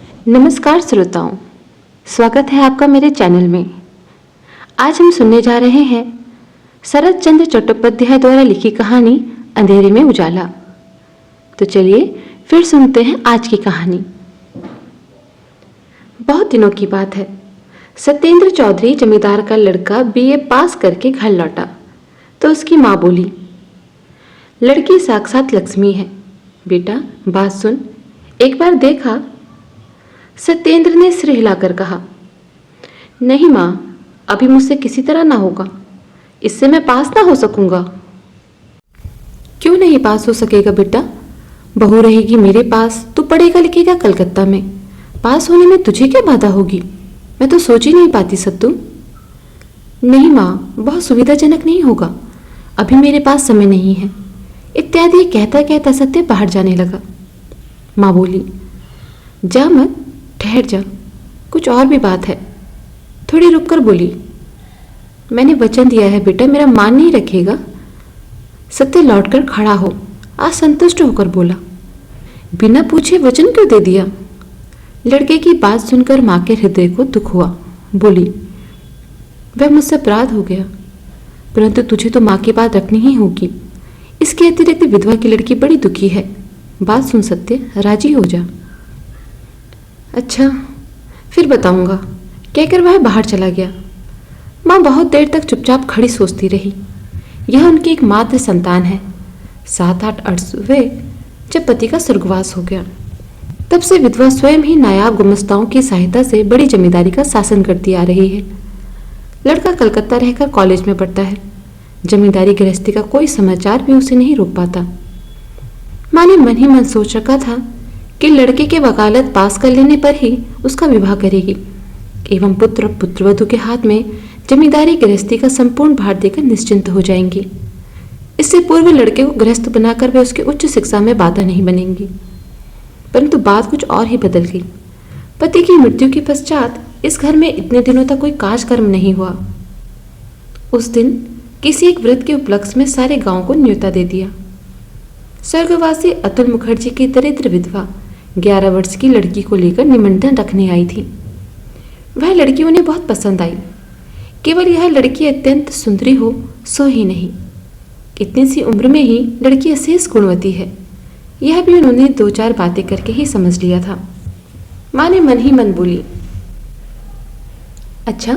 नमस्कार श्रोताओं, स्वागत है आपका मेरे चैनल में। आज हम सुनने जा रहे हैं शरत चंद्र चट्टोपाध्याय द्वारा लिखी कहानी अंधेरे में उजाला। तो चलिए फिर सुनते हैं आज की कहानी। बहुत दिनों की बात है। सत्येंद्र चौधरी जमींदार का लड़का बीए पास करके घर लौटा तो उसकी माँ बोली, लड़की साक्षात लक्ष्मी है, बेटा बात सुन, एक बार देखा। सत्येंद्र ने सिर हिलाकर कहा, नहीं माँ, अभी मुझसे किसी तरह ना होगा, इससे मैं पास ना हो सकूंगा। क्यों नहीं पास हो सकेगा बेटा? बहू रहेगी मेरे पास, तू पढ़ेगा लिखेगा कलकत्ता में, पास होने में तुझे क्या बाधा होगी? मैं तो सोच ही नहीं पाती सत्तू। नहीं माँ, बहुत सुविधाजनक नहीं होगा, अभी मेरे पास समय नहीं है, इत्यादि कहता कहता सत्य बाहर जाने लगा। माँ बोली, जा मत, ठहर जा, कुछ और भी बात है। थोड़ी रुककर बोली, मैंने वचन दिया है बेटा, मेरा मान नहीं रखेगा। सत्य लौटकर खड़ा हो असंतुष्ट होकर बोला, बिना पूछे वचन क्यों दे दिया? लड़के की बात सुनकर माँ के हृदय को दुख हुआ। बोली, वह मुझसे अपराध हो गया, परंतु तुझे तो माँ की बात रखनी ही होगी। इसके अतिरिक्त विधवा की लड़की बड़ी दुखी है। बात सुन सत्य, राजी हो जा। अच्छा, फिर बताऊंगा, कहकर वह बाहर चला गया। माँ बहुत देर तक चुपचाप खड़ी सोचती रही। यह उनकी एक मात्र संतान है। 7-8 वर्ष हुए जब पति का स्वर्गवास हो गया। तब से विधवा स्वयं ही नायाब गुमस्ताओं की सहायता से बड़ी जमींदारी का शासन करती आ रही है। लड़का कलकत्ता रहकर कॉलेज में पढ़ता है। जमींदारी गृहस्थी का कोई समाचार भी उसे नहीं रोक पाता। माँ ने मन ही मन सोच रखा था कि लड़के के वकालत पास कर लेने पर ही उसका विवाह करेगी एवं पुत्र पुत्रवधू के हाथ में जमींदारी गृहस्थी का संपूर्ण भार देकर निश्चिंत हो जाएंगी। इससे पूर्व लड़के को गृहस्थ बनाकर वे उसकी उच्च शिक्षा में बाधा नहीं बनेंगी। परंतु बात कुछ और ही बदल गई। पति की मृत्यु के पश्चात इस घर में इतने दिनों तक कोई काजकर्म नहीं हुआ। उस दिन किसी एक व्रत के उपलक्ष्य में सारे गांव को न्योता दे दिया। स्वर्गवासी अतुल मुखर्जी की दरिद्र विधवा 11 वर्ष की लड़की को लेकर निमंत्रण रखने आई थी। वह लड़की उन्हें बहुत पसंद आई। केवल यह लड़की अत्यंत सुंदरी हो सो ही नहीं, इतनी सी उम्र में ही लड़की अशेष गुणवती है, यह भी उन्होंने 2-4 बातें करके ही समझ लिया था। माँ ने मन ही मन बोली, अच्छा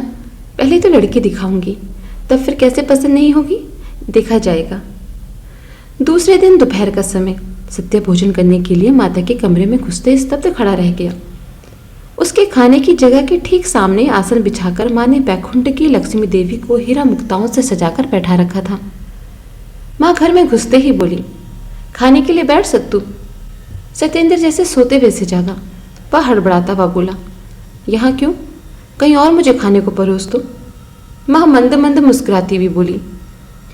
पहले तो लड़की दिखाऊंगी, तब फिर कैसे पसंद नहीं होगी देखा जाएगा। दूसरे दिन दोपहर का समय सत्य भोजन करने के लिए माता के कमरे में घुसते स्तब्ध खड़ा रह गया। उसके खाने की जगह के ठीक सामने आसन बिछाकर माँ ने बैकुंठ की लक्ष्मी देवी को हीरा मुक्ताओं से सजाकर बैठा रखा था। माँ घर में घुसते ही बोली, खाने के लिए बैठ सत्तू। सत्येंद्र जैसे सोते वैसे जागा। वह हड़बड़ाता हुआ बोला, यहाँ क्यों, कहीं और मुझे खाने को परोस दो। माँ मंद मंद मुस्कुराती हुई बोली,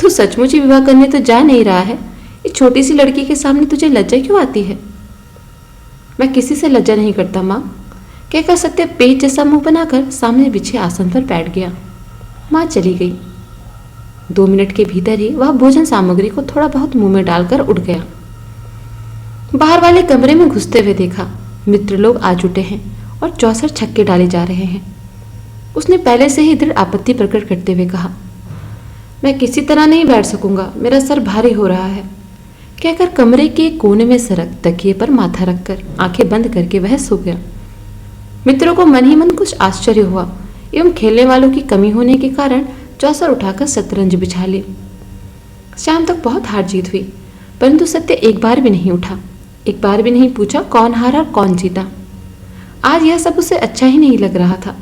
तू सचमुच ही विवाह करने तो जा नहीं रहा है? इस छोटी सी लड़की के सामने तुझे लज्जा क्यों आती है? मैं किसी से लज्जा नहीं करता माँ, कहकर सत्य पेट जैसा मुंह बनाकर सामने बिछे आसन पर बैठ गया। माँ चली गई। 2 मिनट के भीतर ही वह भोजन सामग्री को थोड़ा बहुत मुंह में डालकर उठ गया। बाहर वाले कमरे में घुसते हुए देखा मित्र लोग आ जुटे हैं और 64 छक्के डाले जा रहे हैं। उसने पहले से ही दृढ़ आपत्ति प्रकट करते हुए कहा, मैं किसी तरह नहीं बैठ सकूंगा, मेरा सर भारी हो रहा है, कहकर कमरे के कोने में सरक तकिए पर माथा रखकर आंखें बंद करके वह सो गया। मित्रों को मन ही मन कुछ आश्चर्य हुआ एवं खेलने वालों की कमी होने के कारण चौसर उठाकर शतरंज बिछा ली। शाम तक बहुत हार जीत हुई, परंतु सत्य एक बार भी नहीं उठा, एक बार भी नहीं पूछा कौन हारा और कौन जीता। आज यह सब उसे अच्छा ही नहीं लग रहा था।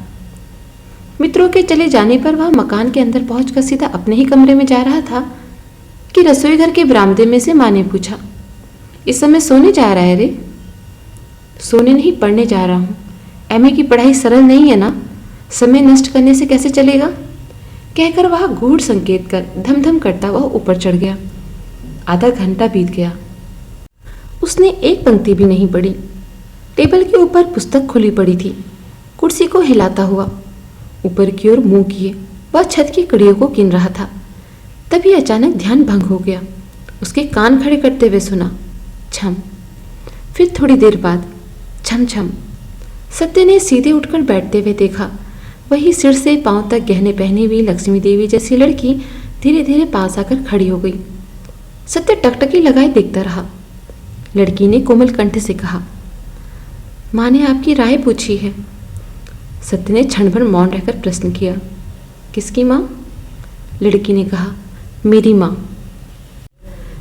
मित्रों के चले जाने पर वह मकान के अंदर पहुंचकर सीधा अपने ही कमरे में जा रहा था कि रसोई घर के बरामदे में से माँ ने पूछा, इस समय सोने जा रहा है रे? सोने नहीं, पढ़ने जा रहा हूँ। एमए की पढ़ाई सरल नहीं है ना, समय नष्ट करने से कैसे चलेगा, कहकर वह गूढ़ संकेत कर धमधम करता हुआ ऊपर चढ़ गया। आधा घंटा बीत गया। उसने एक पंक्ति भी नहीं पढ़ी। टेबल के ऊपर पुस्तक खुली पड़ी थी। कुर्सी को हिलाता हुआ ऊपर की ओर मुंह किए वह छत की कड़ियों को गिन रहा था। तभी अचानक ध्यान भंग हो गया। उसके कान खड़े करते हुए सुना, छम। फिर थोड़ी देर बाद छम छम। सत्य ने सीधे उठकर बैठते हुए देखा। वही सिर से पांव तक गहने पहनी हुई लक्ष्मी देवी जैसी लड़की धीरे धीरे पास आकर खड़ी हो गई। सत्य टकटकी लगाए देखता रहा। लड़की ने कोमल कंठ से कहा, माँ ने आपकी राय पूछी है। सत्य ने क्षण भर मौन रहकर प्रश्न किया, किसकी माँ? लड़की ने कहा, मेरी माँ।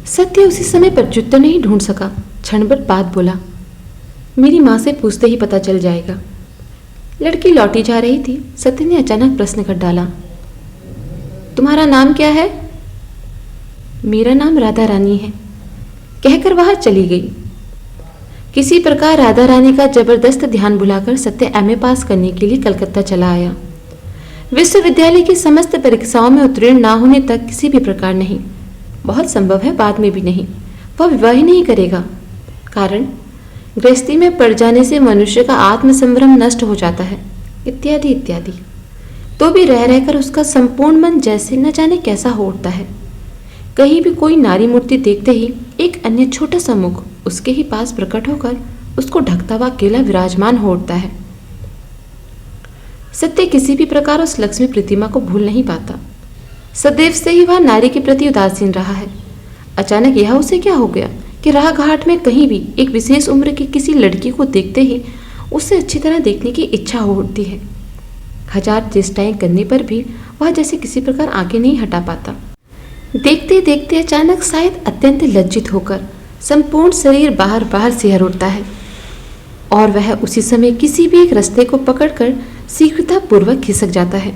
सत्य उसी समय प्रत्युत्तर नहीं ढूंढ सका। क्षण भर बाद बोला, मेरी माँ से पूछते ही पता चल जाएगा। लड़की लौटी जा रही थी। सत्य ने अचानक प्रश्न कर डाला, तुम्हारा नाम क्या है? मेरा नाम राधा रानी है, कहकर वह चली गई। किसी प्रकार राधा रानी का जबरदस्त ध्यान भुलाकर सत्य एमए पास करने के लिए कलकत्ता चला आया। विश्वविद्यालय की समस्त परीक्षाओं में उत्तीर्ण ना होने तक किसी भी प्रकार नहीं, बहुत संभव है बाद में भी नहीं, वह विवाह ही नहीं करेगा। कारण गृहस्थी में पड़ जाने से मनुष्य का आत्मसंभ्रम नष्ट हो जाता है, इत्यादि इत्यादि। तो भी रह रहकर उसका संपूर्ण मन जैसे न जाने कैसा हो उठता है। कहीं भी कोई नारी मूर्ति देखते ही एक अन्य छोटा सा मुख उसके ही पास प्रकट होकर उसको ढकता हुआ अकेला विराजमान हो उठता है। सत्य किसी भी प्रकार उस लक्ष्मी प्रतिमा को भूल नहीं पाता। सदैव से ही वह नारी के प्रति उदासीन रहा है। अचानक यह उसे क्या हो गया कि राह घाट में कहीं भी एक विशेष उम्र की किसी लड़की को देखते ही उससे अच्छी तरह देखने की इच्छा हो उठती है। हजार चेष्टाएं करने पर भी वह जैसे किसी प्रकार आगे नहीं हटा पाता। देखते देखते अचानक शायद अत्यंत लज्जित होकर संपूर्ण शरीर बाहर बाहर सिहर उठता है और वह उसी समय किसी भी एक रास्ते को पकड़कर शीघ्रतापूर्वक खिसक जाता है।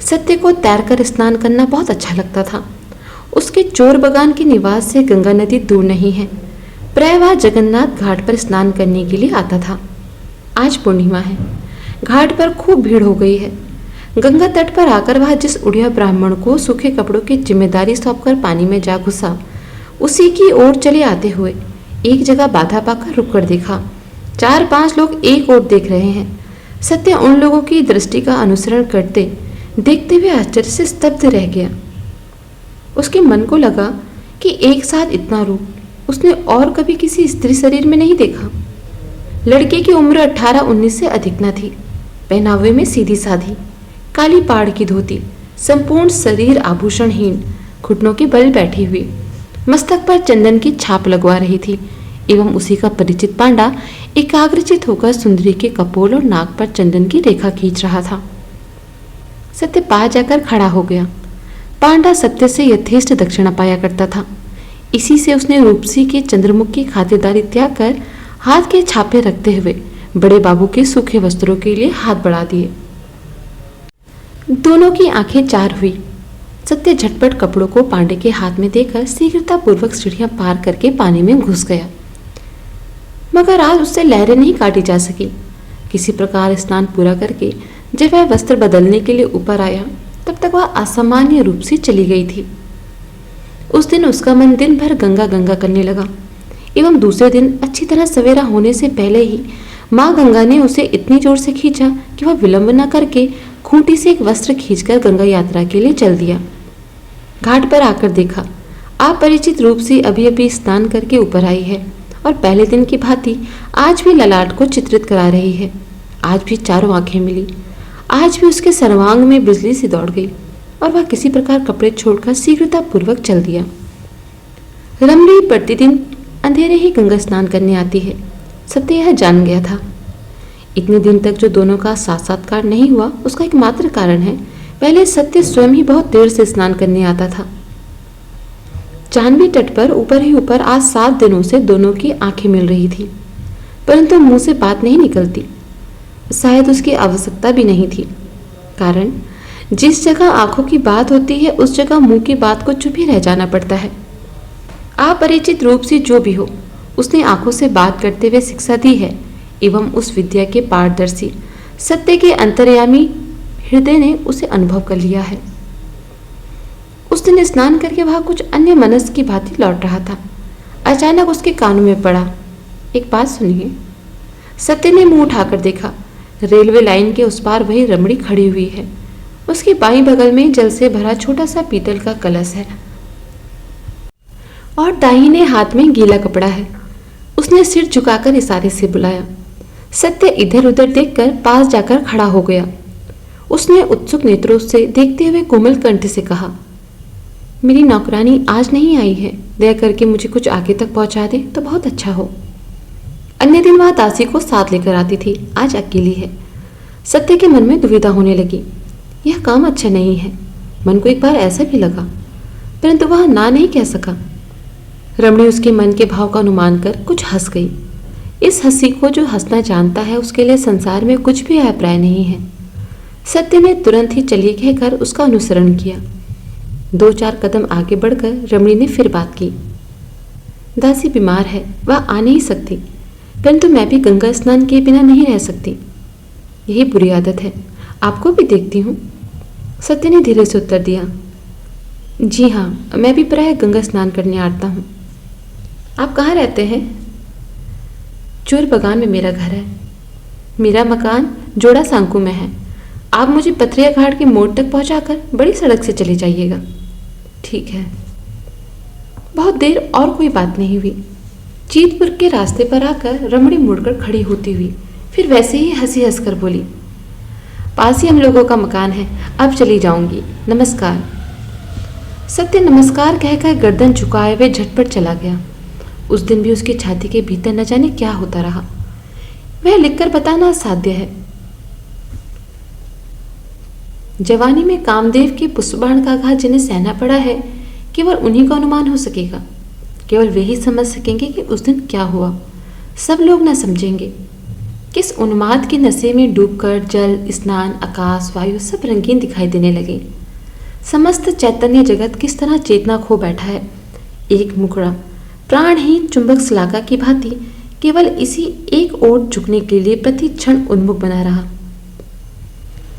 सत्य को तैरकर स्नान करना बहुत अच्छा लगता था। उसके चोर बगान के निवास से गंगा नदी दूर नहीं है। प्राय वह जगन्नाथ घाट पर स्नान करने के लिए आता था। आज पूर्णिमा है, घाट पर खूब भीड़ हो गई है। गंगा तट पर आकर वह जिस उड़िया ब्राह्मण को सूखे कपड़ों की जिम्मेदारी सौंपकर पानी में जा घुसा, उसी की ओर चले आते हुए एक जगह बाधा पाकर रुक कर देखा। 4-5 लोग एक ओर देख रहे हैं। सत्य उन लोगों की दृष्टि का अनुसरण करते देखते हुए आश्चर्य से स्तब्ध रह गया। उसके मन को लगा कि एक साथ इतना रूप उसने और कभी किसी स्त्री शरीर में नहीं देखा। लड़के की उम्र 18-19 से अधिक न थी। पहनावे में सीधी साधी काली पाड़ की धोती, संपूर्ण शरीर आभूषणहीन, घुटनों के बल बैठी हुई, मस्तक पर चंदन की छाप लगवा रही थी एवं उसी का परिचित पांडा एकाग्रचित होकर सुंदरी के कपोल और नाक पर चंदन की रेखा खींच रहा था। सत्य पास जाकर खड़ा हो गया। पांडा सत्य से यथेष्ट दक्षिणा पाया करता था। इसी से उसने रूपसी के चंद्रमुख की खातिरदारी त्याग कर हाथ के छापे रखते हुए बड़े बाबू के सूखे वस्त्रों के लिए हाथ बढ़ा दिए। दोनों की आंखें चार हुई। सत्य झटपट कपड़ों को पांडे के हाथ में देकर शीघ्रतापूर्वक सीढ़ियां पार करके पानी में घुस गया। मगर आज उससे लहरें नहीं काटी जा सकी। किसी प्रकार स्नान पूरा करके जब वह वस्त्र बदलने के लिए ऊपर आया, तब तक वह असामान्य रूप से चली गई थी। उस दिन उसका मन दिन भर गंगा गंगा करने लगा एवं दूसरे दिन अच्छी तरह सवेरा होने से पहले ही माँ गंगा ने उसे इतनी जोर से खींचा कि वह विलंब न करके खूंटी से एक वस्त्र खींचकर गंगा यात्रा के लिए चल दिया। घाट पर आकर देखा, अपरिचित रूप से अभी अभी स्नान करके ऊपर आई है और पहले दिन की भांति आज भी ललाट को चित्रित करा रही है। आज भी चारों आंखें मिली। आज भी उसके सर्वांग में बिजली सी दौड़ गई और वह किसी प्रकार कपड़े छोड़कर शीघ्रतापूर्वक चल दिया। रमणी प्रतिदिन अंधेरे ही गंगा स्नान करने आती है। सत्य यह जान गया था। इतने दिन तक जो दोनों का साक्षात्कार नहीं हुआ, उसका एकमात्र कारण है, पहले सत्य स्वयं ही बहुत देर से स्नान करने आता था। जाह्नवी तट पर ऊपर ही ऊपर आज 7 दिनों से दोनों की आंखें मिल रही थी, परंतु मुंह से बात नहीं निकलती। शायद उसकी आवश्यकता भी नहीं थी। कारण जिस जगह आंखों की बात होती है, उस जगह मुंह की बात को चुप ही रह जाना पड़ता है। अपरिचित रूप से जो भी हो, उसने आंखों से बात करते हुए शिक्षा दी है एवं उस विद्या के पारदर्शी सत्य के अंतर्यामी हृदय ने उसे अनुभव कर लिया है। उस दिन स्नान करके वह कुछ अन्य मनस की भांति लौट रहा था। अचानक उसके कानों में पड़ा, एक बात सुनिए। सत्य ने मुंह उठाकर देखा। रेलवे लाइन के उस पार वही रमणी खड़ी हुई है। उसके बाईं बगल में जल से भरा छोटा सा पीतल का कलश है और दाहिने हाथ में गीला कपड़ा है। उसने सिर झुकाकर इशारे से बुलाया। सत्य इधर उधर देखकर पास जाकर खड़ा हो गया। उसने उत्सुक नेत्रों से देखते हुए कोमल कंठ से कहा, मेरी नौकरानी आज नहीं आई है, दया करके मुझे कुछ आगे तक पहुंचा दे तो बहुत अच्छा हो। अन्य दिन वह दासी को साथ लेकर आती थी, आज अकेली है। सत्य के मन में दुविधा होने लगी, यह काम अच्छा नहीं है। मन को एक बार ऐसा भी लगा, परंतु वह ना नहीं कह सका। रमणी उसके मन के भाव का अनुमान कर कुछ हंस गई। इस हंसी को जो हंसना जानता है उसके लिए संसार में कुछ भी अभिप्राय नहीं है। सत्य ने तुरंत ही चलिए कहकर उसका अनुसरण किया। 2-4 कदम आगे बढ़कर रमणी ने फिर बात की, दासी बीमार है, वह आ नहीं सकती, परंतु मैं भी गंगा स्नान किए बिना नहीं रह सकती। यही बुरी आदत है, आपको भी देखती हूँ। सत्य ने धीरे से उत्तर दिया, जी हाँ, मैं भी प्रायः गंगा स्नान करने आता हूँ। आप कहाँ रहते हैं? चोर बगान में मेरा घर है। मेरा मकान जोड़ा सांकू में है। आप मुझे पथरिया घाट के मोड़ तक पहुंचाकर बड़ी सड़क से चले जाइएगा। ठीक है। बहुत देर और कोई बात नहीं हुई। जीतपुर के रास्ते पर आकर रमणी मुड़कर खड़ी होती हुई फिर वैसे ही हंसी हंसकर बोली, पास ही हम लोगों का मकान है, अब चली जाऊंगी, नमस्कार। सत्य नमस्कार कहकर गर्दन झुकाए हुए झटपट चला गया। उस दिन भी उसकी छाती के भीतर न जाने क्या होता रहा, वह लिखकर बताना असाध्य है। जवानी में कामदेव के पुष्पबाण का घात जिन्हें सहना पड़ा है, केवल उन्हीं का अनुमान हो सकेगा। केवल वे ही समझ सकेंगे कि उस दिन क्या हुआ। सब लोग न समझेंगे। किस उन्माद के नशे में डूबकर जल, स्नान, आकाश, वायु सब रंगीन दिखाई देने लगे। समस्त चैतन्य जगत किस तरह चेतना खो बैठा है। एक मुकड़ा प्राणहीन चुंबक शलाका की भांति केवल इसी एक ओर झुकने के लिए प्रति क्षण उन्मुख बना रहा।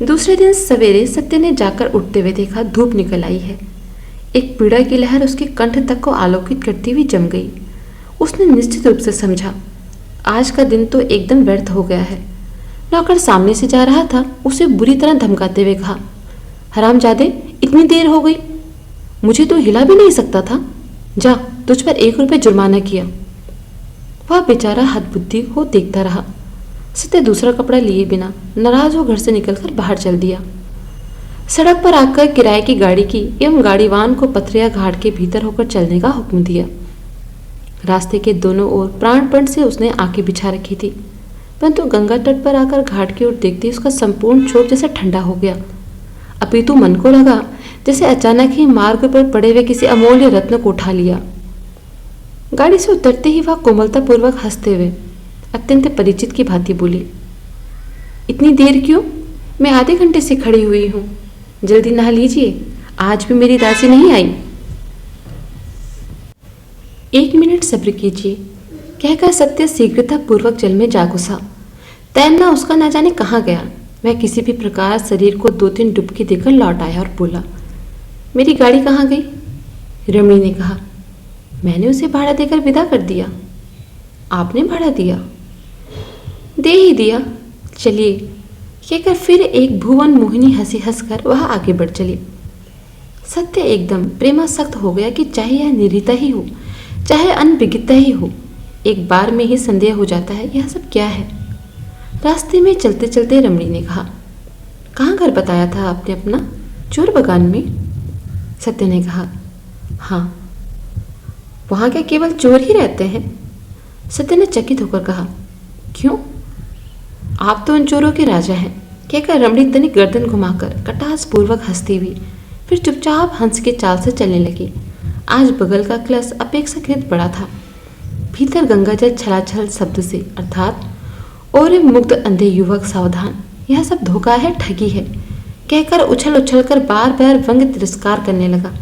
दूसरे दिन सवेरे सत्य ने जाकर उठते हुए देखा धूप निकल आई है। एक पीड़ा की लहर उसके कंठ तक को आलोकित करती हुई जम गई। उसने निश्चित रूप से समझा, आज का दिन तो एकदम व्यर्थ हो गया है। नौकर सामने से जा रहा था, उसे बुरी तरह धमकाते हुए कहा, हरामजादे, इतनी देर हो गई, मुझे तो हिला भी नहीं सकता था, जा, तुझ पर 1 रुपये जुर्माना किया। वह बेचारा हतबुद्धि को देखता रहा। सत्य दूसरा कपड़ा लिए बिना नाराज हो घर से निकलकर बाहर चल दिया। सड़क पर आकर किराए की गाड़ी की एवं गाड़ीवान को पथरिया घाट के भीतर होकर चलने का हुक्म दिया। रास्ते के दोनों ओर प्राणपण से उसने आंखें बिछा रखी थी, परंतु गंगा तट पर आकर घाट की ओर देखते उसका संपूर्ण क्षोभ जैसे ठंडा हो गया। अपितु मन को लगा जैसे अचानक ही मार्ग पर पड़े हुए किसी अमूल्य रत्न को उठा लिया। गाड़ी से उतरते ही वह कोमलतापूर्वक हंसते हुए अत्यंत परिचित की भांति बोली, इतनी देर क्यों? मैं आधे घंटे से खड़ी हुई हूँ, जल्दी नहा लीजिए, आज भी मेरी दासी नहीं आई। 1 मिनट सब्र कीजिए, कहकर सत्य शीघ्रता पूर्वक जल में जा घुसा। तैरना उसका न जाने कहाँ गया। वह किसी भी प्रकार शरीर को 2-3 डुबकी देकर लौट आया और बोला, मेरी गाड़ी कहाँ गई? रमणी ने कहा, मैंने उसे भाड़ा देकर विदा कर दिया। आपने भाड़ा दिया? दे ही दिया, चलिए, कहकर फिर एक भुवन मोहिनी हंसी हंसकर वह आगे बढ़ चली। सत्य एकदम प्रेमासक्त हो गया कि चाहे यह निरीता ही हो, चाहे अनभिज्ञता ही हो, एक बार में ही संदेह हो जाता है यह सब क्या है। रास्ते में चलते चलते रमणी ने कहा, कहाँ घर बताया था आपने अपना? चोर बगान में? सत्य ने कहा, हाँ। वहाँ क्या केवल चोर ही रहते हैं? सत्य ने चकित होकर कहा, क्यों? आप तो उन चोरों के राजा हैं, कहकर रमणी तनिक गर्दन घुमाकर कटास पूर्वक हंसती हुई फिर चुपचाप हंस के चाल से चलने लगी। आज बगल का क्लस अपेक्षाकृत बड़ा था। भीतर गंगाजल छलाछल शब्द से, अर्थात और मुग्ध अंधे युवक सावधान, यह सब धोखा है, ठगी है, कहकर उछल उछल कर बार बार व्यंग तिरस्कार करने लगा।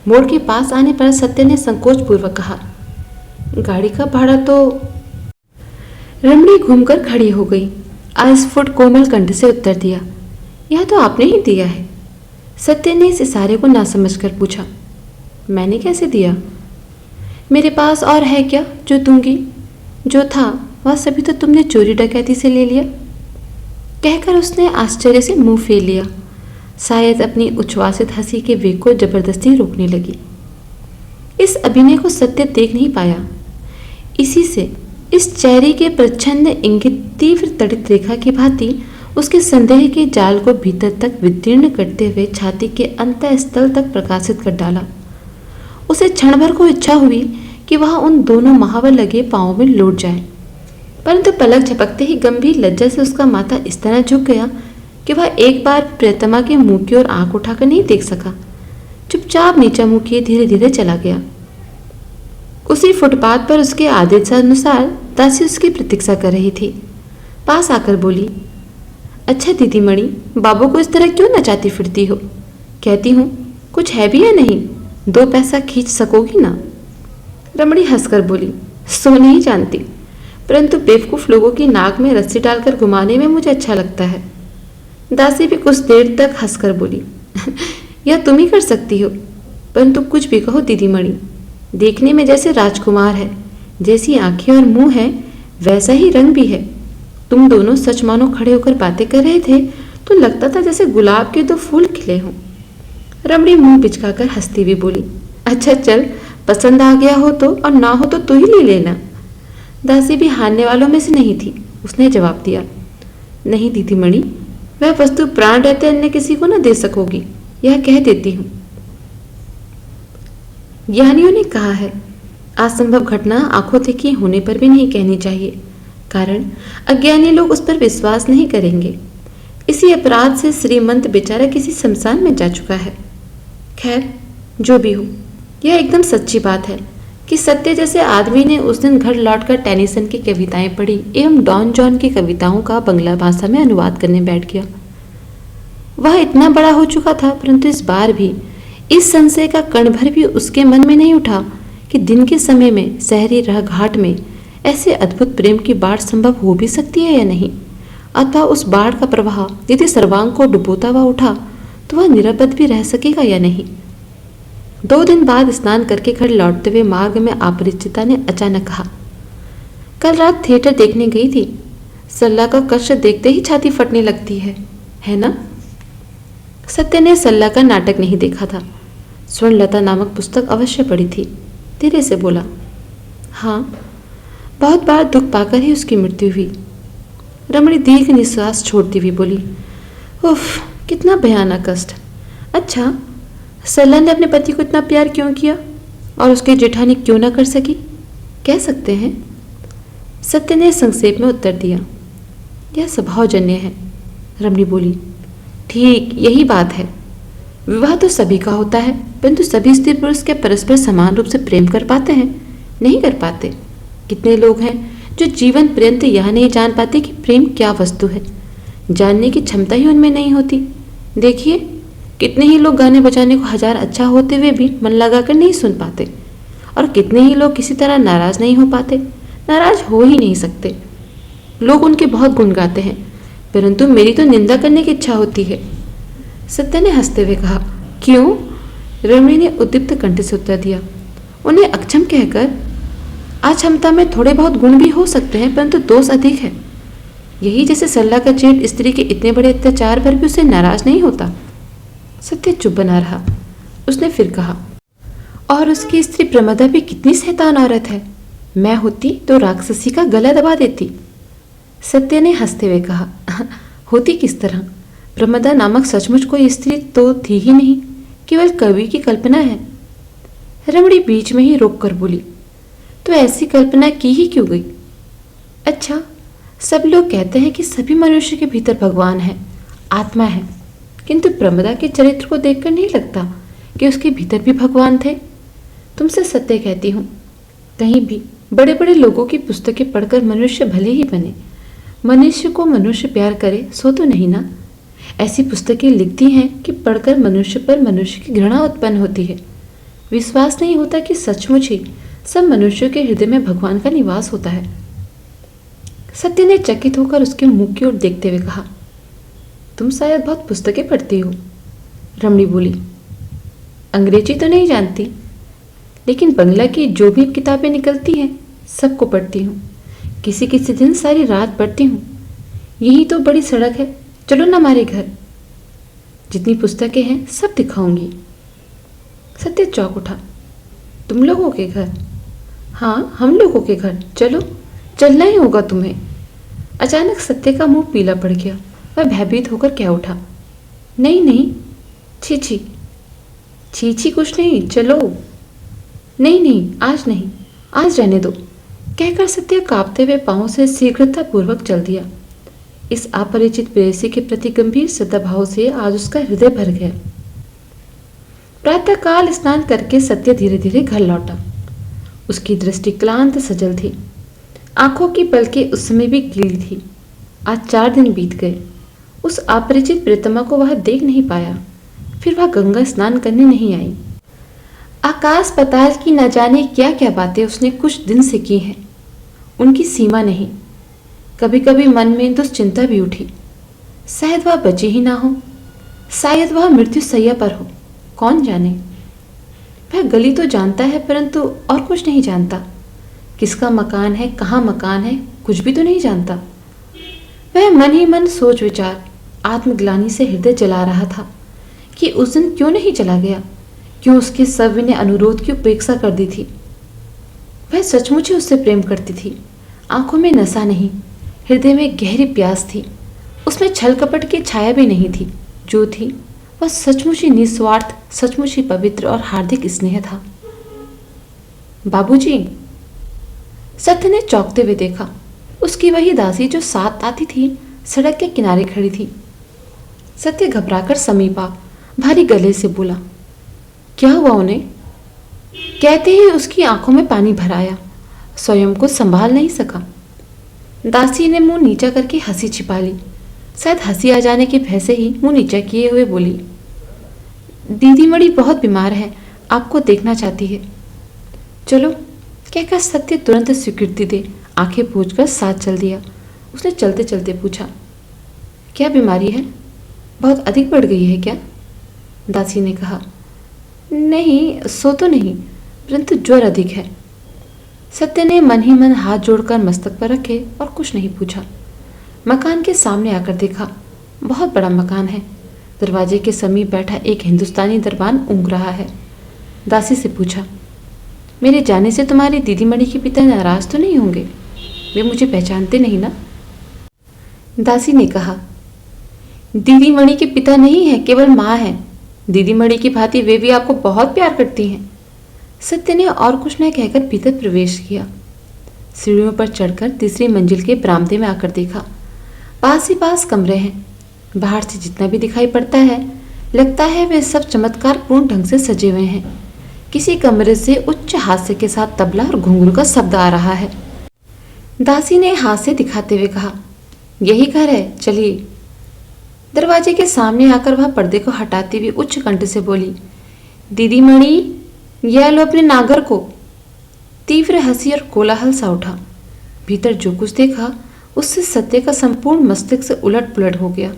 मोड़ के पास आने पर सत्य ने संकोच पूर्वक कहा, गाड़ी का भाड़ा तो। रमणी घूमकर खड़ी हो गई। अस्फुट कोमल कंठ से उत्तर दिया, यह तो आपने ही दिया है। सत्य ने इस इशारे को ना समझकर पूछा, मैंने कैसे दिया? मेरे पास और है क्या जो दूंगी? जो था वह सभी तो तुमने चोरी डकैती से ले लिया। कहकर उसने आश्चर्य से मुंह फेर लिया। शायद अपनी उच्छ्वासित हंसी के वेग को जबरदस्ती रोकने लगी। इस अभिनय को सत्य देख नहीं पाया। इसी से इस चेहरे के प्रच्छन्न इंगित तीव्र तड़ित रेखा की भांति उसके संदेह के जाल को भीतर तक विदीर्ण करते हुए छाती के अंतःस्थल तक प्रकाशित कर डाला। उसे क्षण भर को इच्छा हुई कि वह उन दोनों महावर लगे पांवों में लौट जाए, परंतु पलक झपकते ही गंभीर लज्जा से उसका माथा इस तरह झुक गया कि वह एक बार प्रियतमा के मुंह की ओर आंख उठाकर नहीं देख सका। चुपचाप नीचा मुंह किए धीरे धीरे चला गया। उसी फुटपाथ पर उसके आदेशानुसार दासी उसकी प्रतीक्षा कर रही थी। पास आकर बोली, अच्छा दीदी मणि, बाबू को इस तरह क्यों नचाती फिरती हो? कहती हूँ कुछ है भी या नहीं, 2 पैसा खींच सकोगी ना? रमणी हंसकर बोली, सो नहीं जानती, परंतु बेवकूफ लोगों की नाक में रस्सी डालकर घुमाने में मुझे अच्छा लगता है। दासी भी कुछ देर तक हंसकर बोली, यह तुम ही कर सकती हो, परंतु कुछ भी कहो दीदी मणि, देखने में जैसे राजकुमार है, जैसी आंखें और मुंह है वैसा ही रंग भी है। तुम दोनों सच मानो खड़े होकर बातें कर रहे थे तो लगता था जैसे गुलाब के 2 फूल खिले हों। रमणी मुंह बिचकाकर हंसती हुई बोली, अच्छा चल, पसंद आ गया हो तो, और ना हो तो तू ही ले लेना। दासी भी हारने वालों में से नहीं थी। उसने जवाब दिया, नहीं दीदी मणि, वह वस्तु प्राण रहते अन्य किसी को न दे सकोगी, यह कह देती हूँ। ज्ञानियों ने कहा है, असंभव घटना आंखों देखी होने पर भी नहीं कहनी चाहिए, कारण अज्ञानी लोग उस पर विश्वास नहीं करेंगे। इसी अपराध से श्रीमंत बेचारा किसी शमशान में जा चुका है। खैर जो भी हो, यह एकदम सच्ची बात है कि सत्य जैसे आदमी ने उस दिन घर लौटकर टेनिसन की कविताएं पढ़ी एवं डॉन जॉन की कविताओं का बंगला भाषा में अनुवाद करने बैठ गया। वह इतना बड़ा हो चुका था, परंतु इस बार भी इस संशय का कण भर भी उसके मन में नहीं उठा कि दिन के समय में शहरी राह घाट में ऐसे अद्भुत प्रेम की बाढ़ संभव हो भी सकती है या नहीं, अथवा उस बाढ़ का प्रवाह यदि सर्वांग को डुबोता हुआ उठा तो वह निरापद भी रह सकेगा या नहीं। 2 दिन बाद स्नान करके घर लौटते हुए मार्ग में अपरिचिता ने अचानक कहा, कल रात थिएटर देखने गई थी, सल्ला का कष्ट देखते ही छाती फटने लगती है ना? सत्य ने सल्ला का नाटक नहीं देखा था, स्वर्णलता नामक पुस्तक अवश्य पढ़ी थी। धीरे से बोला, हाँ, बहुत बार दुख पाकर ही उसकी मृत्यु हुई। रमणी दीर्घ निश्वास छोड़ती हुई बोली, उफ, कितना भयानक कष्ट। अच्छा, सल्ला ने अपने पति को इतना प्यार क्यों किया और उसकी जेठानी क्यों ना कर सकी, कह सकते हैं? सत्य ने संक्षेप में उत्तर दिया, यह स्वभावजन्य है। रमणी बोली, ठीक यही बात है। विवाह तो सभी का होता है, परंतु सभी स्त्री पुरुष के परस्पर समान रूप से प्रेम कर पाते हैं? नहीं कर पाते। कितने लोग हैं जो जीवन पर्यंत यह नहीं जान पाते कि प्रेम क्या वस्तु है, जानने की क्षमता ही उनमें नहीं होती। देखिए, कितने ही लोग गाने बजाने को 1000 अच्छा होते हुए भी मन लगाकर नहीं सुन पाते, और कितने ही लोग किसी तरह नाराज नहीं हो पाते, नाराज हो ही नहीं सकते। लोग उनके बहुत गुण गाते हैं, परंतु मेरी तो निंदा करने की इच्छा होती है। सत्य ने हंसते हुए कहा, क्यों? रमणी ने उद्दीप्त कंठ से उत्तर दिया, उन्हें अक्षम कहकर। अक्षमता में थोड़े बहुत गुण भी हो सकते हैं, परंतु दोष अधिक है। यही जैसे सल्ला का जेठ स्त्री के इतने बड़े अत्याचार पर भी उसे नाराज नहीं होता। सत्य चुप बना रहा। उसने फिर कहा, और उसकी स्त्री प्रमदा भी कितनी शैतान औरत है, मैं होती तो राक्षसी का गला दबा देती। सत्य ने हंसते हुए कहा, होती किस तरह? प्रमदा नामक सचमुच कोई स्त्री तो थी ही नहीं, केवल कवि की कल्पना है। रमणी बीच में ही रोक कर बोली, तो ऐसी कल्पना की ही क्यों गई? अच्छा, सब लोग कहते हैं कि सभी मनुष्य के भीतर भगवान है, आत्मा है, किंतु प्रमदा के चरित्र को देखकर नहीं लगता कि उसके भीतर भी भगवान थे। तुमसे सत्य कहती हूँ, कहीं भी बड़े बड़े लोगों की पुस्तकें पढ़कर मनुष्य भले ही बने, मनुष्य को मनुष्य प्यार करे सो तो नहीं ना। ऐसी पुस्तकें लिखती हैं कि पढ़कर मनुष्य पर मनुष्य की घृणा उत्पन्न होती है। विश्वास नहीं होता कि सचमुच ही सब मनुष्यों के हृदय में भगवान का निवास होता है। सत्य ने चकित होकर उसके मुंह की ओर देखते हुए कहा, तुम शायद बहुत पुस्तकें पढ़ती हो। रमणी बोली, अंग्रेजी तो नहीं जानती, लेकिन बंगला की जो भी किताबें निकलती हैं सबको पढ़ती हूँ। किसी किसी दिन सारी रात पढ़ती हूँ। यही तो बड़ी सड़क है, चलो ना हमारे घर, जितनी पुस्तकें हैं सब दिखाऊंगी। सत्य चौंक उठा, तुम लोगों के घर? हाँ, हम लोगों के घर, चलो चलना ही होगा तुम्हें। अचानक सत्य का मुंह पीला पड़ गया। वह भयभीत होकर कह उठा, नहीं नहीं, छी छी, छी छी कुछ नहीं, चलो। नहीं नहीं, आज नहीं, आज रहने दो, कहकर सत्य कांपते हुए पांवों से शीघ्रतापूर्वक चल दिया। इस अपरिचित प्रेयसी के प्रति गंभीर सद्भाव से आज उसका हृदय भर गया। प्रातःकाल स्नान करके सत्य धीरे धीरे घर लौटा। उसकी दृष्टि क्लांत सजल थी। आंखों की पलकें उस समय भी गीली थी। आज 4 दिन बीत गए। उस अपरिचित प्रियतमा को वह देख नहीं पाया। फिर वह गंगा स्नान करने नहीं आई। आकाश पताल की न जाने क्या क्या बातें उसने कुछ दिन से की हैं। उनकी सीमा नहीं। कभी कभी मन में दुश्चिंता भी उठी। शायद वह बची ही ना हो, शायद वह मृत्यु सैया पर हो, कौन जाने। वह गली तो जानता है परंतु और कुछ नहीं जानता। किसका मकान है, कहाँ मकान है, कुछ भी तो नहीं जानता। वह मन ही मन सोच विचार आत्मग्लानि से हृदय जला रहा था कि उस दिन क्यों नहीं चला गया, क्यों उसके सविनय अनुरोध की उपेक्षा कर दी थी। वह सचमुच ही उससे प्रेम करती थी। आंखों में नशा नहीं, हृदय में गहरी प्यास थी। उसमें छल कपट की छाया भी नहीं थी। जो थी वह सचमुच ही निस्वार्थ, सचमुच ही पवित्र और हार्दिक स्नेह था। बाबूजी, सत्य ने चौंकते हुए देखा। उसकी वही दासी जो साथ आती थी सड़क के किनारे खड़ी थी। सत्य घबराकर समीप आ भारी गले से बोला, क्या हुआ उन्हें? कहते ही उसकी आंखों में पानी भर आया। स्वयं को संभाल नहीं सका। दासी ने मुंह नीचा करके हंसी छिपा ली। शायद हंसी आ जाने के भय से ही मुंह नीचा किए हुए बोली, दीदी मणि बहुत बीमार है, आपको देखना चाहती है। चलो, कहकर सत्य तुरंत स्वीकृति दे आंखें पोंछकर साथ चल दिया। उसने चलते चलते पूछा, क्या बीमारी है? बहुत अधिक बढ़ गई है क्या? दासी ने कहा, नहीं, सो तो नहीं, परंतु ज्वर अधिक है। सत्य ने मन ही मन हाथ जोड़कर मस्तक पर रखे और कुछ नहीं पूछा। मकान के सामने आकर देखा। बहुत बड़ा मकान है। दरवाजे के समीप बैठा एक हिंदुस्तानी दरबान ऊँग रहा है। दासी से पूछा, मेरे जाने से तुम्हारी दीदी मणि के पिता नाराज तो नहीं होंगे? वे मुझे पहचानते नहीं ना? दासी ने कहा, दीदी मणि के पिता नहीं है, केवल माँ है। दीदी मणि की भांति वे भी आपको बहुत प्यार करती हैं। सत्य ने और कुछ न कहकर भीतर प्रवेश किया। सीढ़ियों पर चढ़कर तीसरी मंजिल के बरामदे में आकर देखा। पास ही पास कमरे हैं। बाहर से जितना भी दिखाई पड़ता है, लगता है वे सब चमत्कारपूर्ण ढंग से सजे हुए हैं। किसी कमरे से उच्च हास्य के साथ तबला और घुंघरू का शब्द आ रहा है। दासी ने हाथ से दिखाते हुए कहा, यही घर है, चलिए। दरवाजे के सामने आकर वह पर्दे को हटाती हुई उच्च कंठ से बोली, दीदी मणि, यह लो अपने नागर को। तीव्र हंसी और कोलाहल सा उठा। भीतर जो कुछ देखा उससे सत्य का संपूर्ण मस्तिष्क से उलट पुलट हो गया।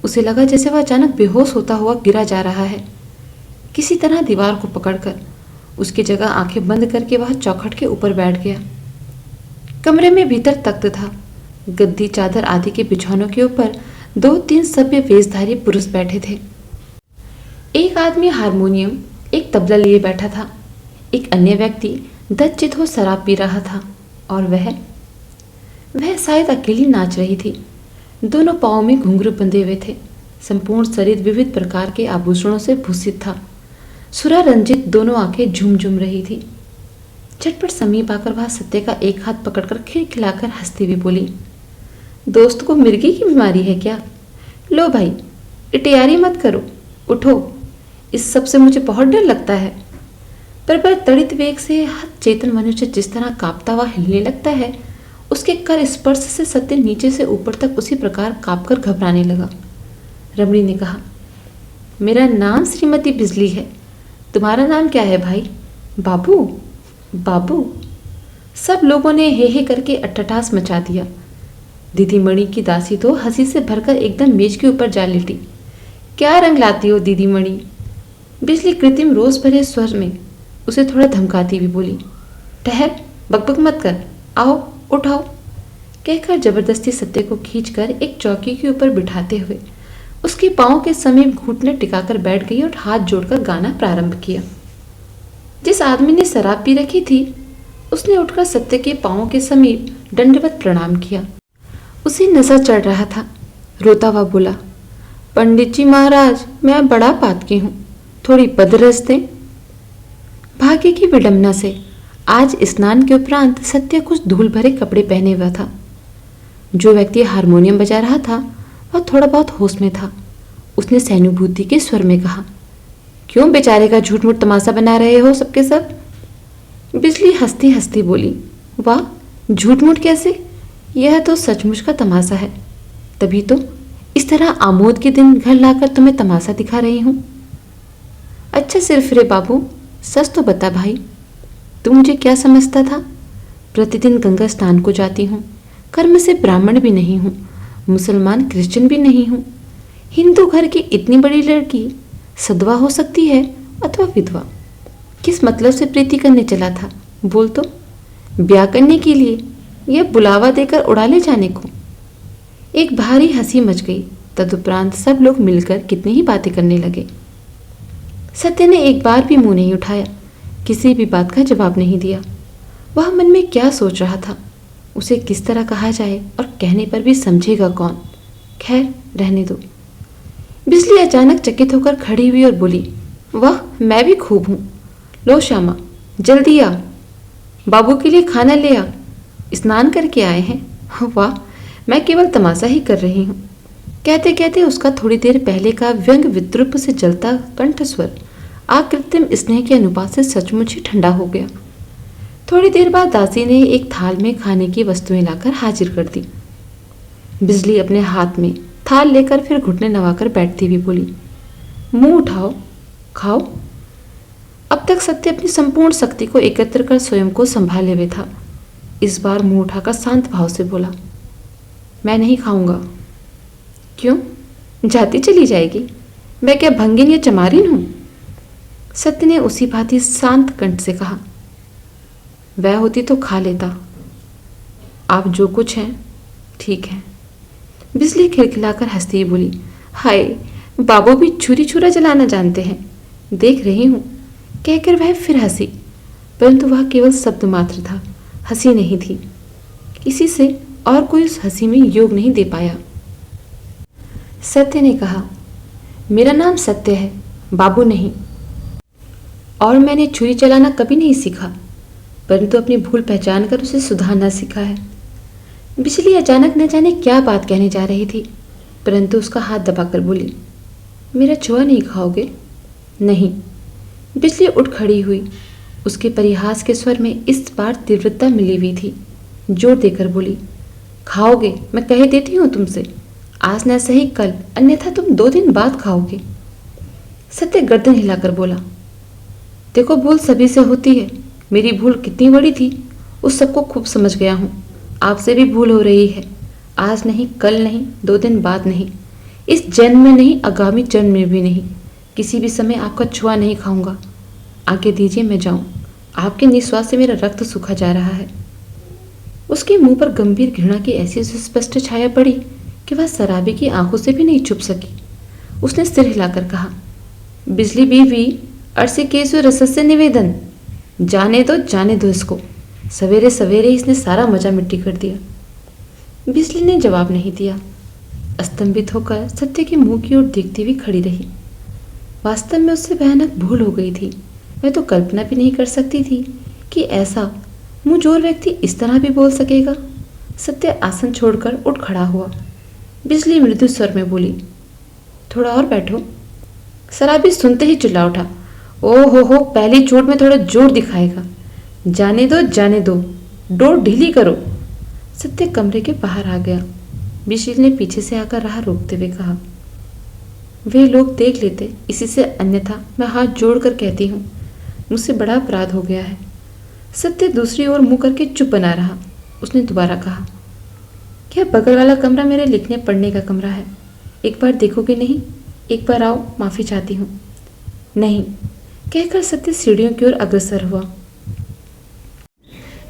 उसे लगा जैसे वह अचानक बेहोश होता हुआ गिरा जा रहा है। किसी तरह दीवार को पकड़कर उसकी जगह आंखें बंद करके वह चौखट के ऊपर बैठ गया। कमरे में भीतर तख्त था। गद्दी, चादर आदि के बिछौनों के ऊपर 2-3 सभ्य वेशधारी पुरुष बैठे थे। एक आदमी हारमोनियम, एक तबला लिए बैठा था। एक अन्य व्यक्ति दच्चित हो शराब पी रहा था और वह शायद अकेली नाच रही थी। दोनों पाँव में घुंघरू बंधे हुए थे। संपूर्ण शरीर विविध प्रकार के आभूषणों से भूषित था। सुरा रंजित दोनों आंखें झूम झूम रही थी। झटपट समीप आकर वह सत्य का एक हाथ पकड़कर खिलखिलाकर हंसती हुई बोली, दोस्त को मिर्गी की बीमारी है क्या? लो भाई, इटियारी मत करो, उठो। इस सब से मुझे बहुत डर लगता है। पर तड़ित वेग से हत चेतन मनुष्य जिस तरह कांपता हुआ हिलने लगता है, उसके कर स्पर्श से सत्य नीचे से ऊपर तक उसी प्रकार कांपकर घबराने लगा। रमणी ने कहा, मेरा नाम श्रीमती बिजली है। तुम्हारा नाम क्या है भाई? बाबू। बाबू। सब लोगों ने हे हे करके अट्टहास मचा दिया। दीदी मणि की दासी तो हंसी से भरकर एकदम मेज के ऊपर जा लेटी। क्या रंग लाती हो दीदी मणि? बिजली कृत्रिम रोष भरे स्वर में उसे थोड़ा धमकाती हुई बोली, ठहर, बकबक मत कर, आओ उठाओ, कहकर जबरदस्ती सत्य को खींचकर एक चौकी के ऊपर बिठाते हुए उसके पांव के समीप घुटने टिकाकर बैठ गई और हाथ जोड़कर गाना प्रारंभ किया। जिस आदमी ने शराब पी रखी थी उसने उठकर सत्य के पांव के समीप दंडवत प्रणाम किया। उसे नशा चढ़ रहा था। रोता हुआ बोला, पंडित जी महाराज, मैं बड़ा पातकी हूँ, थोड़ी पदरस दें। भाग्य की विडंबना से आज स्नान के उपरांत सत्य कुछ धूल भरे कपड़े पहने हुआ था। जो व्यक्ति हारमोनियम बजा रहा था वह थोड़ा बहुत होश में था। उसने सहानुभूति के स्वर में कहा, क्यों बेचारे का झूठ मूठ तमाशा बना रहे हो सबके सब? बिजली हंसती हंसती बोली, वाह, झूठ मूठ कैसे? यह तो सचमुच का तमाशा है। तभी तो इस तरह आमोद के दिन घर लाकर तुम्हें तमाशा दिखा रही हूं। अच्छा सिर्फ रे बाबू, सच तो बता भाई, तू मुझे क्या समझता था? प्रतिदिन गंगा स्नान को जाती हूँ, कर्म से ब्राह्मण भी नहीं हूँ, मुसलमान क्रिश्चियन भी नहीं हूँ। हिंदू घर की इतनी बड़ी लड़की सदवा हो सकती है अथवा विधवा? किस मतलब से प्रीति करने चला था? बोल तो। ब्याह करने के लिए या बुलावा देकर उड़ा ले जाने को? एक भारी हंसी मच गई। तदुपरांत सब लोग मिलकर कितनी ही बातें करने लगे। सत्य ने एक बार भी मुंह नहीं उठाया, किसी भी बात का जवाब नहीं दिया। वह मन में क्या सोच रहा था, उसे किस तरह कहा जाए और कहने पर भी समझेगा कौन? खैर रहने दो। बिजली अचानक चकित होकर खड़ी हुई और बोली, वाह, मैं भी खूब हूँ। लो श्यामा, जल्दी आ, बाबू के लिए खाना ले आ, स्नान करके आए हैं। वाह, मैं केवल तमाशा ही कर रही हूँ। कहते कहते उसका थोड़ी देर पहले का व्यंग विद्रूप से जलता कंठस्वर आकृत्रिम स्नेह के अनुपात से सचमुच ही ठंडा हो गया। थोड़ी देर बाद दासी ने एक थाल में खाने की वस्तुएं लाकर हाजिर कर दी। बिजली अपने हाथ में थाल लेकर फिर घुटने नवाकर बैठती हुई बोली, मुंह उठाओ, खाओ। अब तक सत्य अपनी संपूर्ण शक्ति को एकत्र कर स्वयं को संभाले हुए था। इस बार मुंह उठाकर शांत भाव से बोला, मैं नहीं खाऊंगा। क्यों? जाती चली जाएगी? मैं क्या भंगिन या चमारिन हूं? सत्य ने उसी भांति शांत कंठ से कहा, वह होती तो खा लेता। आप जो कुछ हैं ठीक है। बिजली खिलखिलाकर हंसती हुई बोली, हाय, बाबू भी छुरी छुरा जलाना जानते हैं, देख रही हूं। कहकर वह फिर हंसी, परंतु वह केवल शब्द मात्र था, हंसी नहीं थी। इसी से और कोई उस हंसी में योग नहीं दे पाया। सत्य ने कहा, मेरा नाम सत्य है, बाबू नहीं। और मैंने छुरी चलाना कभी नहीं सीखा, परंतु अपनी भूल पहचान कर उसे सुधारना सीखा है। बिजली अचानक न जाने क्या बात कहने जा रही थी, परंतु उसका हाथ दबाकर बोली, मेरा छुआ नहीं खाओगे? नहीं। बिजली उठ खड़ी हुई। उसके परिहास के स्वर में इस बार तीव्रता मिली हुई थी। जोर देकर बोली, खाओगे, मैं कह देती हूँ तुमसे, आज न सही कल, अन्यथा तुम 2 दिन बाद खाओगे। सत्य गर्दन हिलाकर बोला, देखो, भूल सभी से होती है। मेरी भूल कितनी बड़ी थी उस सबको खूब समझ गया हूँ। आपसे भी भूल हो रही है। आज नहीं, कल नहीं, 2 दिन बाद नहीं, इस जन्म में नहीं, आगामी जन्म में भी नहीं, किसी भी समय आपका छुआ नहीं खाऊंगा। आगे दीजिए, मैं जाऊं। आपके निश्वास से मेरा रक्त सूखा जा रहा है। उसके मुंह पर गंभीर घृणा की ऐसी सुस्पष्ट छाया पड़ी कि वह शराबी की आंखों से भी नहीं छुप सकी। उसने सिर हिलाकर कहा, बिजली बीवी, अर्षिकेशु रसस्य निवेदन, जाने दो इसको। सवेरे सवेरे इसने सारा मजा मिट्टी कर दिया। बिजली ने जवाब नहीं दिया। स्तंभित होकर सत्य के मुंह की ओर देखती हुई खड़ी रही। वास्तव में उससे भयानक भूल हो गई थी। वह तो कल्पना भी नहीं कर सकती थी कि ऐसा मुंहजोर व्यक्ति इस तरह भी बोल सकेगा। सत्य आसन छोड़कर उठ खड़ा हुआ। बिजली मृदु स्वर में बोली, थोड़ा और बैठो। शराबी सुनते ही चिल्ला उठा, ओ हो, पहली चोट में थोड़ा जोर दिखाएगा। जाने दो, डोर ढीली करो। सत्य कमरे के बाहर आ गया। बिजली ने पीछे से आकर राह रोकते हुए कहा, वे लोग देख लेते, इसी से अन्यथा मैं हाथ जोड़कर कहती हूँ, मुझसे बड़ा अपराध हो गया है। सत्य दूसरी ओर मुंह करके चुप बना रहा। उसने दोबारा कहा, क्या बगल वाला कमरा मेरे लिखने पढ़ने का कमरा है? एक बार देखोगे नहीं? एक बार आओ, माफ़ी चाहती हूँ। नहीं, कहकर सत्य सीढ़ियों की ओर अग्रसर हुआ।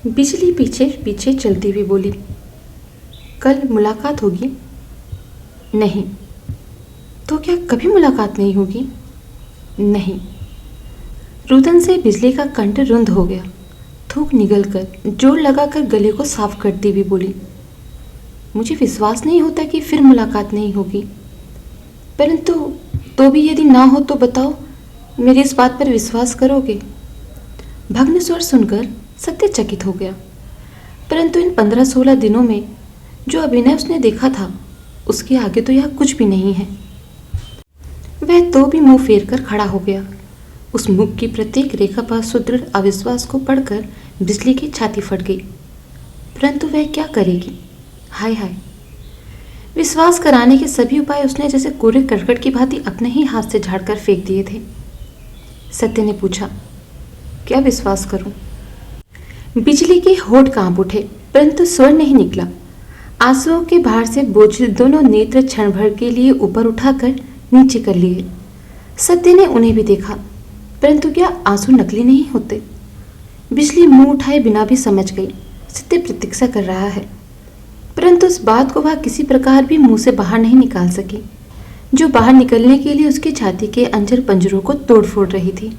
बिजली पीछे पीछे चलती हुई बोली, कल मुलाकात होगी? नहीं। तो क्या कभी मुलाकात नहीं होगी? नहीं। रुदन से बिजली का कंठ रुंध हो गया। थूक निगलकर जोर लगाकर गले को साफ करती हुई बोली, मुझे विश्वास नहीं होता कि फिर मुलाकात नहीं होगी, परंतु तो भी यदि ना हो तो बताओ, मेरी इस बात पर विश्वास करोगे? भग्न स्वर सुनकर सत्य चकित हो गया, परंतु इन 15-16 दिनों में जो अभिनय उसने देखा था उसके आगे तो यह कुछ भी नहीं है। वह तो भी मुंह फेर कर खड़ा हो गया। उस मुख की प्रत्येक रेखा पर सुदृढ़ अविश्वास को पढ़कर बिजली की छाती फट गई, परंतु वह क्या करेगी? हाय हाय, विश्वास कराने के सभी उपाय उसने जैसे कोरे करकट की भांति अपने ही हाथ से झाड़कर फेंक दिए थे। सत्य ने पूछा, क्या विश्वास करूं? बिजली के होठ कांप उठे, परंतु स्वर नहीं निकला। आंसुओं के भार से बोझिल दोनों नेत्र क्षण भर के लिए ऊपर उठाकर नीचे कर लिए। सत्य ने उन्हें भी देखा, परंतु क्या आंसू नकली नहीं होते? बिजली मुंह उठाए बिना भी समझ गई सत्य प्रतीक्षा कर रहा है, परंतु उस बात को वह किसी प्रकार भी मुंह से बाहर नहीं निकाल सकी, जो बाहर निकलने के लिए उसकी छाती के अंजर पंजरों को तोड़ फोड़ रही थी।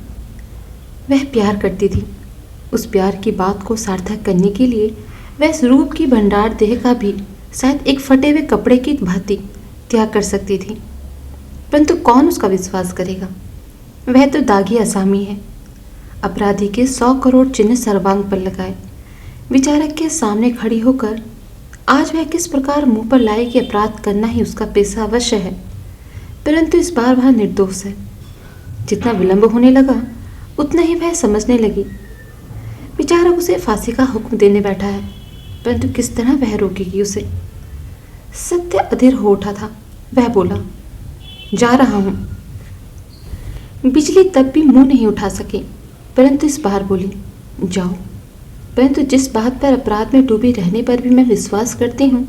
वह प्यार करती थी। उस प्यार की बात को सार्थक करने के लिए वह इस रूप की भंडार देह का भी शायद एक फटे हुए कपड़े की भांति त्याग कर सकती थी, परंतु कौन उसका विश्वास करेगा? वह तो दागी असामी है। अपराधी के 100 करोड़ चिन्ह सर्वांग पर लगाए विचारक के सामने खड़ी होकर आज वह किस प्रकार मुंह पर लाए कि अपराध करना ही उसका पेशा अवश्य है, परंतु इस बार वह निर्दोष है। जितना विलंब होने लगा उतना ही वह समझने लगी। विचारक उसे फांसी का हुक्म देने बैठा है, परंतु किस तरह वह रोकेगी उसे? सत्य अधीर हो उठा था। वह बोला, जा रहा हूं। बिजली तब भी मुंह नहीं उठा सकी, परंतु इस बार बोली, जाओ, परंतु जिस बात पर अपराध में डूबी रहने पर भी मैं विश्वास करती हूँ,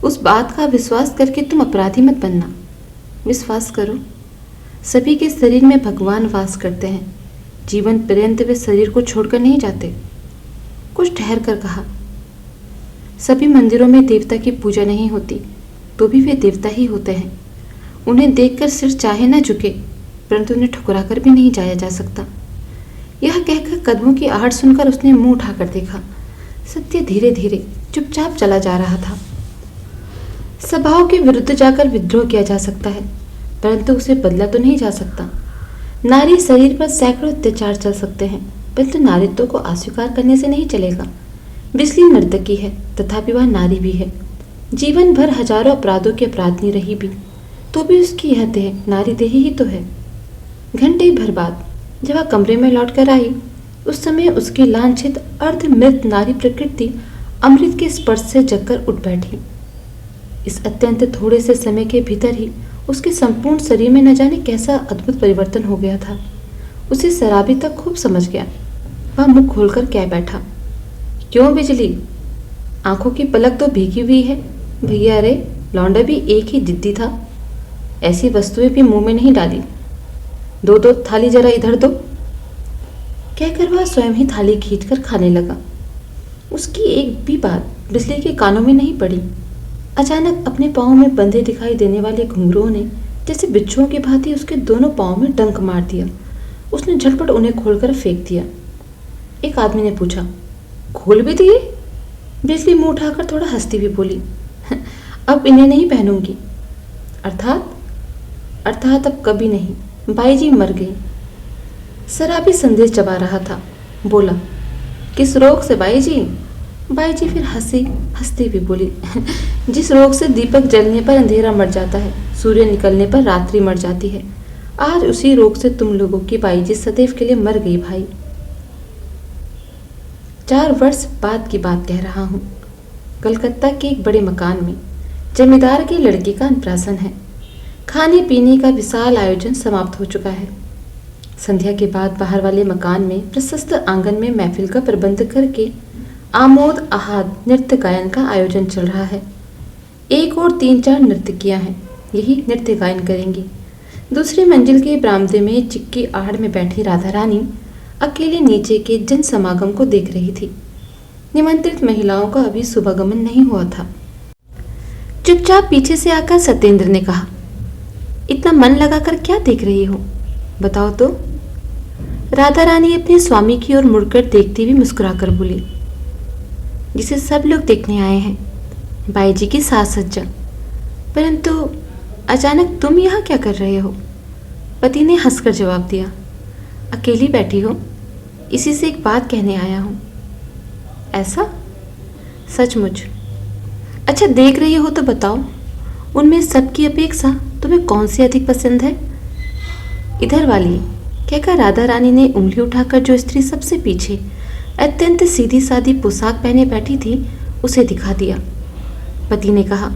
उस बात का विश्वास करके तुम अपराधी मत बनना। विश्वास करो, सभी के शरीर में भगवान वास करते हैं। जीवन पर्यंत वे शरीर को छोड़कर नहीं जाते। कुछ ठहर कर कहा, सभी मंदिरों में देवता की पूजा नहीं होती, तो भी वे देवता ही होते हैं। उन्हें देखकर सिर चाहे न झुके, परंतु उन्हें ठुकरा कर भी नहीं जाया जा सकता। यह कहकर कदमों की आहट सुनकर उसने मुंह उठाकर देखा। सत्य धीरे धीरे चुपचाप चला जा रहा था। स्वभाव के विरुद्ध जाकर विद्रोह किया जा सकता है, परंतु उसे बदला तो नहीं जा सकता। नारी शरीर पर सैकड़ों अत्याचार चल सकते हैं, परंतु नारीत्व को अस्वीकार करने से नहीं चलेगा। बिजली नर्तकी है, तथापि वह नारी भी है। जीवन भर हजारों अपराधों की अपराधनी रही भी, तो भी उसकी यह देह नारी देह ही तो है। घंटे भर बाद जब वह कमरे में लौट कर आई, उस समय उसकी लांछित अर्धमृत नारी प्रकृति अमृत के स्पर्श से जगकर उठ बैठी। इस अत्यंत थोड़े से समय के भीतर ही उसके संपूर्ण शरीर में न जाने कैसा अद्भुत परिवर्तन हो गया था। उसे शराबी तक खूब समझ गया। वह मुख खोलकर कह बैठा, क्यों बिजली, आंखों की पलक तो भीगी हुई है। भैया, अरे लौंडा भी एक ही जिद्दी था, ऐसी वस्तुएं भी मुंह में नहीं डाली। दो थाली जरा इधर दो। कहकर वह स्वयं ही थाली खींचकर खाने लगा। उसकी एक भी बात बिजली के कानों में नहीं पड़ी। अचानक अपने पाँव में बंधे दिखाई देने वाले घुंघरूओं ने जैसे बिच्छुओं की भांति उसके दोनों पाँव में डंक मार दिया। उसने झटपट उन्हें खोलकर फेंक दिया। एक आदमी ने पूछा, खोल भी दिए? बिजली मुंह उठाकर थोड़ा हंसती हुई बोली, अब इन्हें नहीं पहनूंगी। अर्थात अब कभी नहीं। बाई जी मर गई। शराबी संदेश चबा रहा था। बोला, किस रोग से बाई जी? बाई जी फिर हंसती हुई बोली, जिस रोग से दीपक जलने पर अंधेरा मर जाता है, सूर्य निकलने पर रात्रि मर जाती है, आज उसी रोग से तुम लोगों की बाई जी सदैव के लिए मर गई भाई। 4 वर्ष बाद की बात कह रहा हूँ। कलकत्ता के एक बड़े मकान में जमींदार की लड़की का अन्नप्राशन है। खाने पीने का विशाल आयोजन समाप्त हो चुका है। संध्या के बाद बाहर वाले मकान में प्रशस्त आंगन में महफिल का प्रबंध करके आमोद आहाद नृत्य गायन का आयोजन चल रहा है। एक और 3-4 नर्तकियां हैं, यही नृत्य गायन करेंगी। दूसरी मंजिल के बरामदे में चिक्की आहड़ में बैठी राधा रानी अकेले नीचे के जन समागम को देख रही थी। निमंत्रित महिलाओं का अभी शुभागमन नहीं हुआ था। चुपचाप पीछे से आकर सत्येंद्र ने कहा, इतना मन लगाकर क्या देख रही हो, बताओ तो। राधा रानी अपने स्वामी की ओर मुड़कर देखती हुई मुस्कुराकर बोली, जिसे सब लोग देखने आए हैं, बाई जी की साज सज्जा। परंतु अचानक तुम यहाँ क्या कर रहे हो? पति ने हंसकर जवाब दिया, अकेली बैठी हो, इसी से एक बात कहने आया हूँ। ऐसा? सचमुच? अच्छा, देख रही हो तो बताओ, उनमें सबकी अपेक्षा तुम्हें कौन सी अधिक पसंद है? इधर वाली, कहकर राधा रानी ने उंगली उठाकर जो स्त्री सबसे पीछे अत्यंत सीधी सादी पोशाक पहने बैठी थी उसे दिखा दिया। पति ने कहा,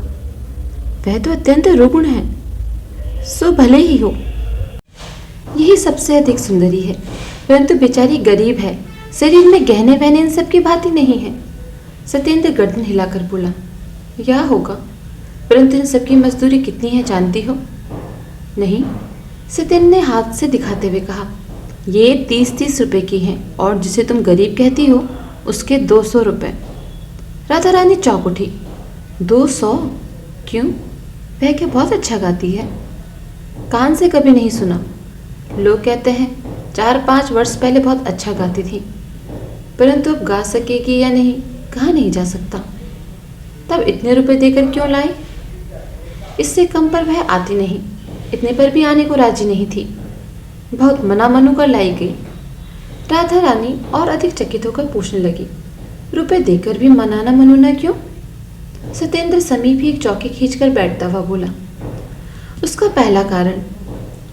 वह तो अत्यंत रुग्ण है। सो भले ही हो, यही सबसे अधिक सुंदरी है, परंतु बेचारी गरीब है, शरीर में गहने वहने इन सब की भांति नहीं है। सत्येंद्र गर्दन हिलाकर बोला, यह होगा, परंतु इन सबकी मजदूरी कितनी है जानती हो? नहीं, सत्येंद्र ने हाथ से दिखाते हुए कहा, ये 30-30 रुपए की हैं, और जिसे तुम गरीब कहती हो उसके 200 रुपये। राधा रानी चौंक उठी, 200? क्यों, वह क्या बहुत अच्छा गाती है? कान से कभी नहीं सुना। लोग कहते हैं 4-5 वर्ष पहले बहुत अच्छा गाती थी, परंतु अब गा सकेगी या नहीं कहा नहीं जा सकता। तब इतने रुपए देकर क्यों लाई? इससे कम पर वह आती नहीं, इतने पर भी आने को राजी नहीं थी। बहुत मना मनू कर लाई गई। राधा रानी और अधिक चकित होकर पूछने लगी, रुपए देकर भी मनाना मनुना क्यों? सत्येंद्र समीप ही एक चौकी खींचकर बैठता हुआ बोला, उसका पहला कारण,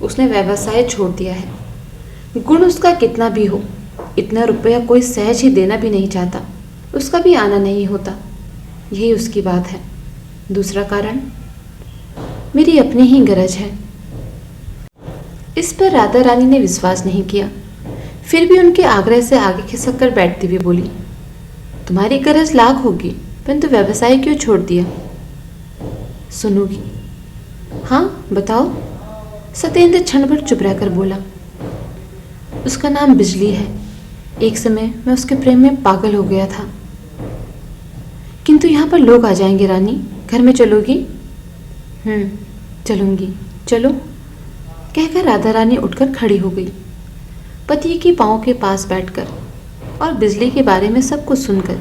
उसने व्यवसाय छोड़ दिया है। गुण उसका कितना भी हो, इतना रुपया कोई सहज ही देना भी नहीं चाहता, उसका भी आना नहीं होता, यही उसकी बात है। दूसरा कारण, मेरी अपनी ही गरज है। इस पर राधा रानी ने विश्वास नहीं किया, फिर भी उनके आग्रह से आगे खिसक कर बैठती हुई बोली, तुम्हारी गरज लाख होगी, परंतु व्यवसाय क्यों छोड़ दिया? सुनोगी? हाँ बताओ। सत्येंद्र क्षण भर चुप रहकर बोला, उसका नाम बिजली है। एक समय मैं उसके प्रेम में पागल हो गया था। किंतु यहाँ पर लोग आ जाएंगे रानी, घर में चलोगी? चलूंगी, चलो, कहकर राधा रानी उठकर खड़ी हो गई। पति के पांव के पास बैठकर और बिजली के बारे में सब कुछ सुनकर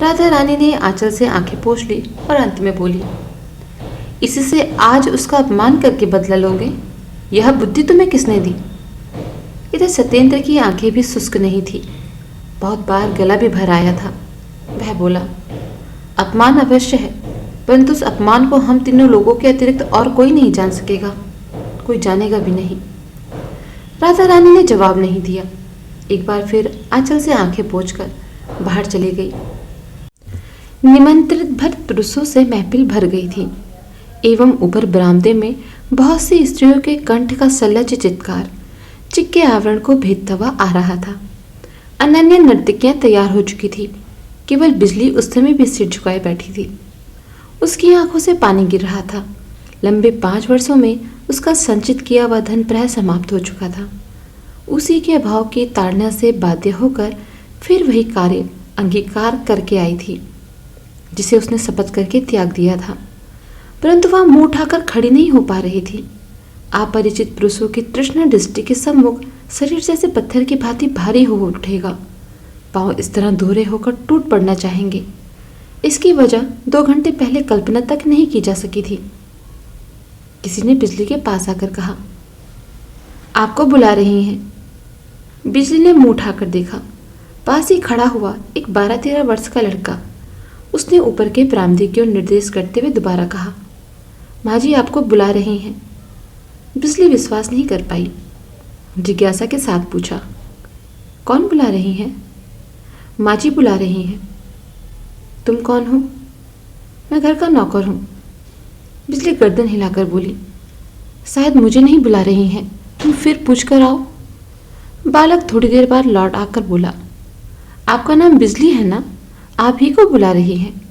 राधा रानी ने आंचल से आंखें पोंछ ली और अंत में बोली, इसी से आज उसका अपमान करके बदला लोगे? यह बुद्धि तुम्हें किसने दी? इधर सत्येंद्र की आंखें भी शुष्क नहीं थी, बहुत बार गला भी भर आया था। वह बोला, अपमान अवश्य है, परंतु उस अपमान को हम तीनों लोगों के अतिरिक्त और कोई नहीं जान सकेगा, कोई जानेगा भी नहीं। राधा रानी ने जवाब नहीं दिया, एक बार फिर आंचल से आंखें पोंछकर बाहर चली गई। निमंत्रित भर पुरुषों से महफिल भर गई थी, एवं ऊपर बरामदे में बहुत सी स्त्रियों के कंठ का सलज चित्कार चिक्के आवरण को भेदता हुआ आ रहा था। अनन्य नर्तकियां तैयार हो चुकी थी, केवल बिजली उस समय भी सिर झुकाए बैठी थी। उसकी आंखों से पानी गिर रहा था। लंबे 5 वर्षों में उसका संचित किया हुआ धन प्राय समाप्त हो चुका था। उसी के अभाव की ताड़ना से बाध्य होकर फिर वही कार्य अंगीकार करके आई थी जिसे उसने शपथ करके त्याग दिया था, परंतु वह मुंह उठाकर खड़ी नहीं हो पा रही थी। अपरिचित पुरुषों की तृष्णा दृष्टि के सम्मुख शरीर जैसे पत्थर की भांति भारी हो उठेगा। पांव इस तरह दोहरे होकर टूट पड़ना चाहेंगे। इसकी वजह 2 घंटे पहले कल्पना तक नहीं की जा सकी थी। किसी ने बिजली के पास आकर कहा, आपको बुला रही हैं। बिजली ने मुंह उठाकर देखा, पास ही खड़ा हुआ एक 12-13 वर्ष का लड़का। उसने ऊपर के बरामदे की ओर निर्देश करते हुए दोबारा कहा, माँ जी आपको बुला रही हैं। बिजली विश्वास नहीं कर पाई, जिज्ञासा के साथ पूछा, कौन बुला रही हैं? माँ जी बुला रही हैं। तुम कौन हो? मैं घर का नौकर हूँ। बिजली गर्दन हिलाकर बोली, शायद मुझे नहीं बुला रही हैं, तुम फिर पूछ कर आओ। बालक थोड़ी देर बाद लौट आकर बोला, आपका नाम बिजली है ना? आप ही को बुला रही हैं।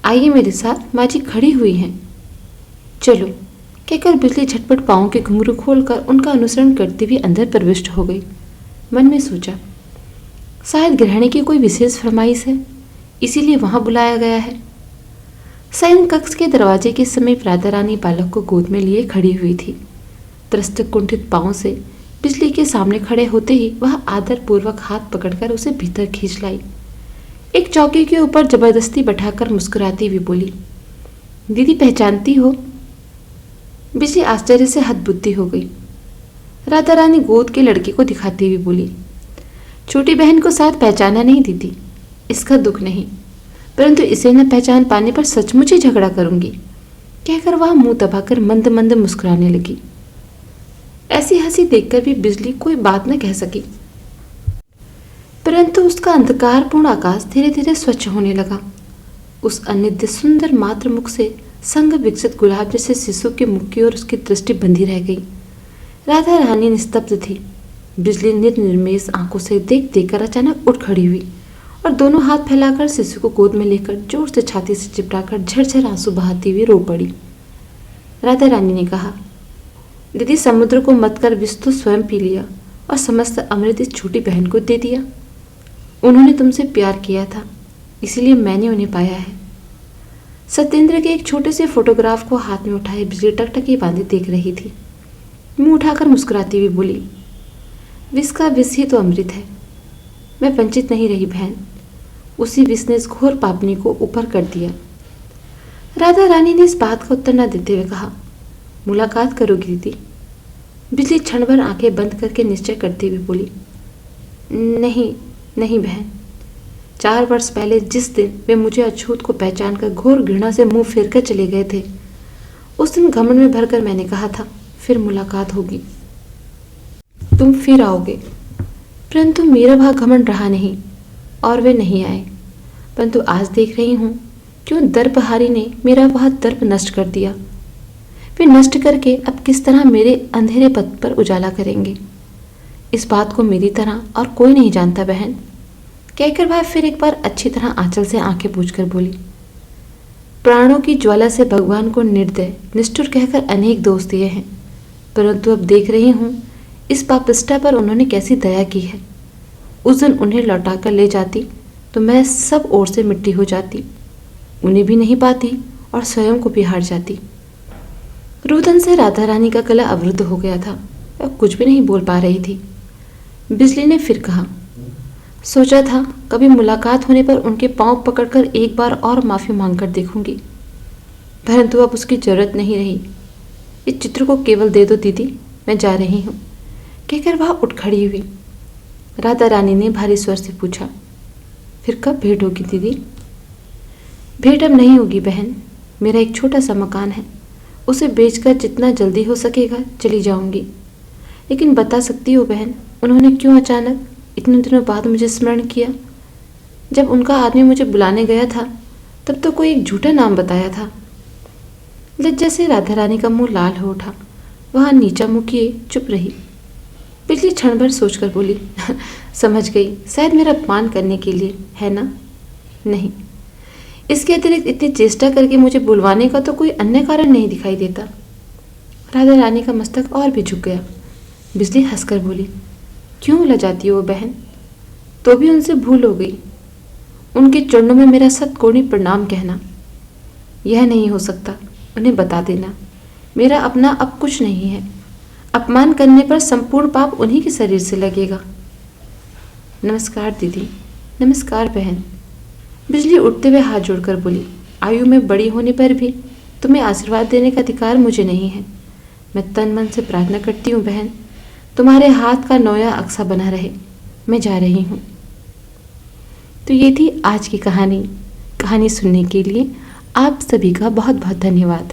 आइए मेरे साथ, माँ जी खड़ी हुई हैं। चलो, कहकर बिजली झटपट पाँव के घुंघरू खोलकर उनका अनुसरण करती हुई अंदर प्रविष्ट हो गई। मन में सोचा, शायद गृहिणी की कोई विशेष फरमाइश है, इसीलिए वहां बुलाया गया है। शयन कक्ष के दरवाजे के समीप राधा रानी बालक को गोद में लिए खड़ी हुई थी। त्रस्त कुंठित पांव से बिजली के सामने खड़े होते ही वह आदरपूर्वक हाथ पकड़कर उसे भीतर खींच लाई। एक चौकी के ऊपर जबरदस्ती बैठाकर मुस्कुराती हुई बोली, दीदी पहचानती हो? बिजली आश्चर्य से हतबुद्धि हो गई। राधा रानी गोद के लड़के को दिखाती हुई बोली, छोटी बहन को साथ पहचाना नहीं दीदी, इसका दुख नहीं, परंतु इसे न पहचान पाने पर सचमुच ही झगड़ा करूंगी, कहकर वह मुंह दबाकर मंद मंद मुस्कुराने लगी। ऐसी हंसी देखकर भी बिजली कोई बात न कह सकी, परंतु उसका अंधकारपूर्ण आकाश धीरे धीरे स्वच्छ होने लगा। उस अनिद्य सुंदर मात्र मुख से संग विकसित गुलाब जैसे शिशु के मुख की ओर उसकी दृष्टि बंधी रह गई। राधा रानी निस्तब्ध थी। बिजली निर्निमेष आंखों से देख देखकर अचानक उठ खड़ी हुई और दोनों हाथ फैलाकर शिशु को गोद में लेकर जोर से छाती से चिपटाकर झरझर आंसू बहाती हुई रो पड़ी। राधा रानी ने कहा, दीदी समुद्र को मत कर विष तो स्वयं पी लिया और समस्त अमृत इस छोटी बहन को दे दिया। उन्होंने तुमसे प्यार किया था, इसीलिए मैंने उन्हें पाया है। सत्येंद्र के एक छोटे से फोटोग्राफ को हाथ में उठाए बिजली टकटकी बांधे देख रही थी। मुंह उठाकर मुस्कुराती हुई बोली, विष का विष ही तो अमृत है। मैं वंचित नहीं रही बहन, उसी विष ने इस घोर पापनी को ऊपर कर दिया। राधा रानी ने इस बात का उत्तर न देते हुए कहा, मुलाकात करोगी दीदी? बिजली क्षण भर आंखें बंद करके निश्चय करते हुए बोली, नहीं नहीं बहन, 4 वर्ष पहले जिस दिन वे मुझे अछूत को पहचान कर घोर घृणा से मुंह फेर कर चले गए थे, उस दिन घमंड में भरकर मैंने कहा था फिर मुलाकात होगी, तुम फिर आओगे। परंतु मेरा वह घमंड रहा नहीं और वे नहीं आए। परंतु आज देख रही हूँ क्यों दर्पहारी ने मेरा वह दर्प नष्ट कर दिया। वे नष्ट करके अब किस तरह मेरे अंधेरे पथ पर उजाला करेंगे, इस बात को मेरी तरह और कोई नहीं जानता बहन, कहकर वह फिर एक बार अच्छी तरह आंचल से आंखें पूछकर बोली। प्राणों की ज्वाला से भगवान को निर्दय निष्ठुर कहकर अनेक दोष दिए हैं, परंतु अब देख रही हूँ इस पापिष्ठा पर उन्होंने कैसी दया की है। उस दिन उन्हें लौटाकर ले जाती तो मैं सब ओर से मिट्टी हो जाती, उन्हें भी नहीं पाती और स्वयं को भी हार जाती। रुदन से राधा रानी का गला अवरुद्ध हो गया था, वह कुछ भी नहीं बोल पा रही थी। बिजली ने फिर कहा, सोचा था कभी मुलाकात होने पर उनके पांव पकड़कर एक बार और माफ़ी मांगकर देखूंगी, परंतु अब उसकी जरूरत नहीं रही। इस चित्र को केवल दे दो दीदी, मैं जा रही हूँ, कहकर वह उठ खड़ी हुई। राधा रानी ने भारी स्वर से पूछा, फिर कब भेंट होगी दीदी? भेंट अब नहीं होगी बहन, मेरा एक छोटा सा मकान है, उसे बेचकर जितना जल्दी हो सकेगा चली जाऊंगी। लेकिन बता सकती हो बहन, उन्होंने क्यों अचानक इतने दिनों बाद मुझे स्मरण किया? जब उनका आदमी मुझे बुलाने गया था तब तो कोई एक झूठा नाम बताया था। लज्जा से राधा रानी का मुंह लाल हो उठा, वह नीचा मुंह किए चुप रही। बिजली क्षण भर सोचकर बोली, समझ गई, शायद मेरा अपमान करने के लिए, है ना? नहीं, इसके अतिरिक्त इतनी चेष्टा करके मुझे बुलवाने का तो कोई अन्य कारण नहीं दिखाई देता। राधा रानी का मस्तक और भी झुक गया। बिजली हंसकर बोली, क्यों लजाती हो बहन? तो भी उनसे भूल हो गई। उनके चरणों में मेरा सतकोणी प्रणाम कहना। यह नहीं हो सकता, उन्हें बता देना मेरा अपना अब कुछ नहीं है। अपमान करने पर संपूर्ण पाप उन्हीं के शरीर से लगेगा। नमस्कार दीदी। नमस्कार बहन। बिजली उठते हुए हाथ जोड़कर बोली, आयु में बड़ी होने पर भी तुम्हें आशीर्वाद देने का अधिकार मुझे नहीं है। मैं तन मन से प्रार्थना करती हूँ बहन, तुम्हारे हाथ का नोया अक्सा बना रहे। मैं जा रही हूँ। तो ये थी आज की कहानी। कहानी सुनने के लिए आप सभी का बहुत बहुत धन्यवाद।